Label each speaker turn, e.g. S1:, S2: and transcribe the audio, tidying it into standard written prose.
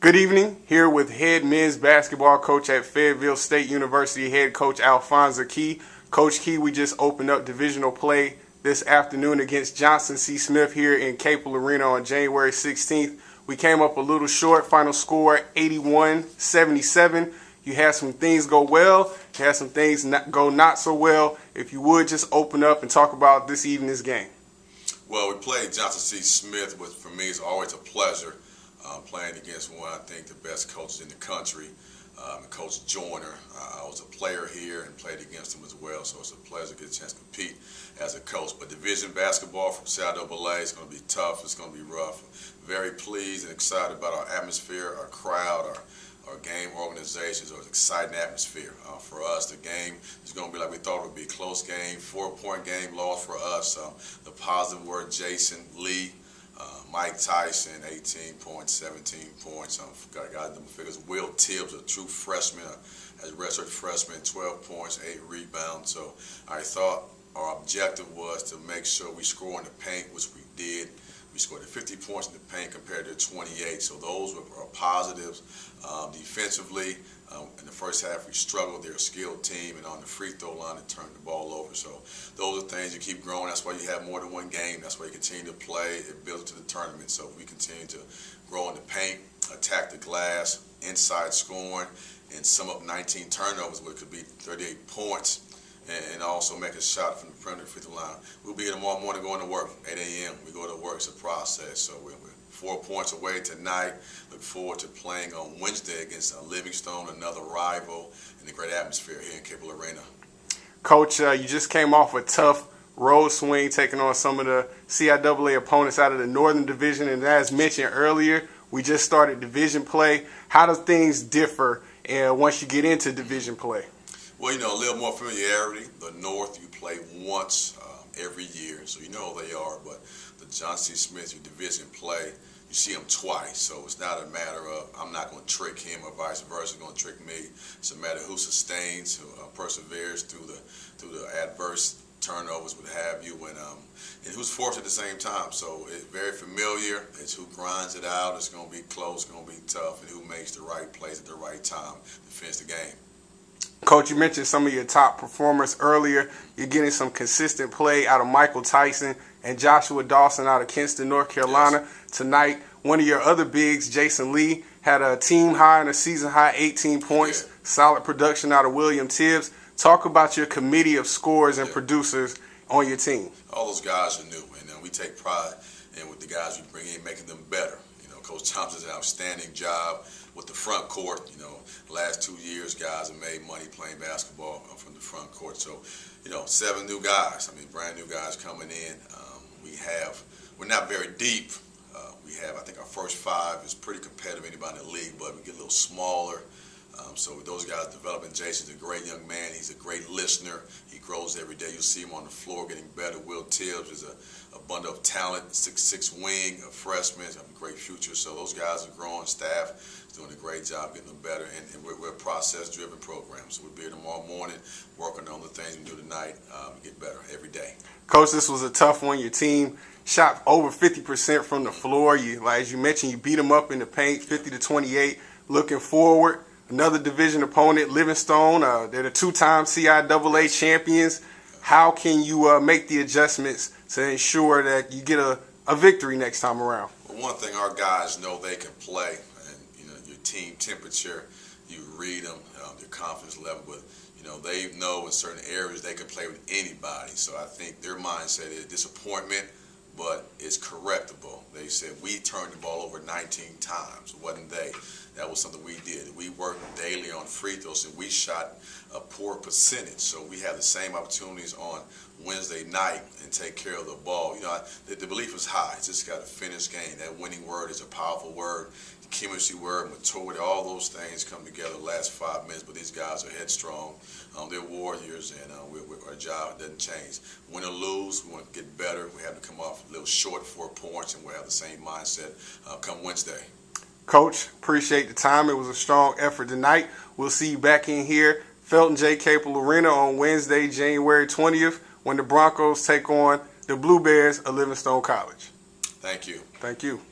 S1: Good evening. Here with head men's basketball coach at Fayetteville State University, head coach Alphonza Kee. Coach Kee, we just opened up divisional play this afternoon against Johnson C. Smith here in Capel Arena on January 16th. We came up a little short. Final score 81-77. You had some things go well. You had some things go not so well. If you would just open up and talk about this evening's game.
S2: Well, we played Johnson C. Smith, which for me is always a pleasure. Playing against one, I think, the best coaches in the country, Coach Joyner. I was a player here and played against him as well, so it's a pleasure to get a chance to compete as a coach. But division basketball from CIAA is going to be tough. It's going to be rough. Very pleased and excited about our atmosphere, our crowd, our game organization. So it's an exciting atmosphere. For us, the game is going to be like we thought it would be, a close game, 4-point game loss for us. The positive word, Jason Lee. Mike Tyson, 18 points, 17 points. Got them figures. Will Tibbs, a true freshman, as a redshirt freshman, 12 points, 8 rebounds. So I thought our objective was to make sure we score in the paint, which we did. We scored 50 points in the paint compared to 28. So those were positives. Defensively, in the first half, we struggled. They're a skilled team, and on the free throw line, it turned the ball over. So those are things you keep growing. That's why you have more than one game. That's why you continue to play. It builds to the tournament. So we continue to grow in the paint, attack the glass, inside scoring, and sum up 19 turnovers, which could be 38 points, and also make a shot from the perimeter free throw line. We'll be here tomorrow morning going to work, 8 a.m. We go to work. It's a process. So we're 4 points away tonight. Look forward to playing on Wednesday against Livingstone, another rival, in a great atmosphere here in Capel Arena.
S1: Coach, you just came off a tough road swing, taking on some of the CIAA opponents out of the Northern Division, and as mentioned earlier, we just started division play. How do things differ once you get into division play?
S2: Well, a little more familiarity. The North, you play once every year, so you know who they are, but the Johnson C. Smith, your division play, you see them twice, so it's not a matter of I'm not going to trick him or vice versa going to trick me. It's a matter of who sustains, who perseveres through the adverse turnovers, what have you, and who's forced at the same time. So it's very familiar. It's who grinds it out. It's going to be close. It's going to be tough, and who makes the right plays at the right time to finish the game.
S1: Coach, you mentioned some of your top performers earlier. You're getting some consistent play out of Michael Tyson and Joshua Dawson out of Kinston, North Carolina.
S2: Yes.
S1: Tonight, one of your other bigs, Jason Lee, had a team high and a season high 18 points. Yeah. Solid production out of William Tibbs. Talk about your committee of scorers and producers on your team.
S2: All those guys are new, and we take pride in with the guys we bring in, making them better. Coach Thompson does an outstanding job with the front court. The last 2 years, guys have made money playing basketball from the front court. So, 7 new guys. Brand new guys coming in. We're not very deep. I think our first 5 is pretty competitive, anybody in the league, but we get a little smaller. So with those guys developing, Jason's a great young man. He's a great listener. He grows every day. You'll see him on the floor getting better. Will Tibbs is a bundle of talent, 6'6" wing, a freshman, have a great future. So those guys are growing. Staff is doing a great job getting them better. And we're a process-driven program. So we'll be here tomorrow morning working on the things we do tonight to get better every day.
S1: Coach, this was a tough one. Your team shot over 50% from the floor. As you mentioned, you beat them up in the paint, 50-28. Looking forward, another division opponent, Livingstone. They're the 2-time CIAA champions. How can you make the adjustments to ensure that you get a victory next time around?
S2: Well, one thing, our guys know they can play, and your team temperature, you read them, their confidence level, but they know in certain areas they can play with anybody. So I think their mindset is disappointment, but it's correctable. They said we turned the ball over 19 times. It wasn't they. That was something we did. We worked daily on free throws, and we shot a poor percentage. So we have the same opportunities on Wednesday night and take care of the ball. The belief is high. It's just got to finish game. That winning word is a powerful word. The chemistry word, maturity, all those things come together the last 5 minutes. But these guys are headstrong. They're warriors, and our job doesn't change. Win or lose, we want to get better. We have to come off a little short 4 points, and we'll have the same mindset come Wednesday.
S1: Coach, appreciate the time. It was a strong effort tonight. We'll see you back in here, Felton J. Capel Arena on Wednesday, January 20th, when the Broncos take on the Blue Bears of Livingstone College.
S2: Thank you.
S1: Thank you.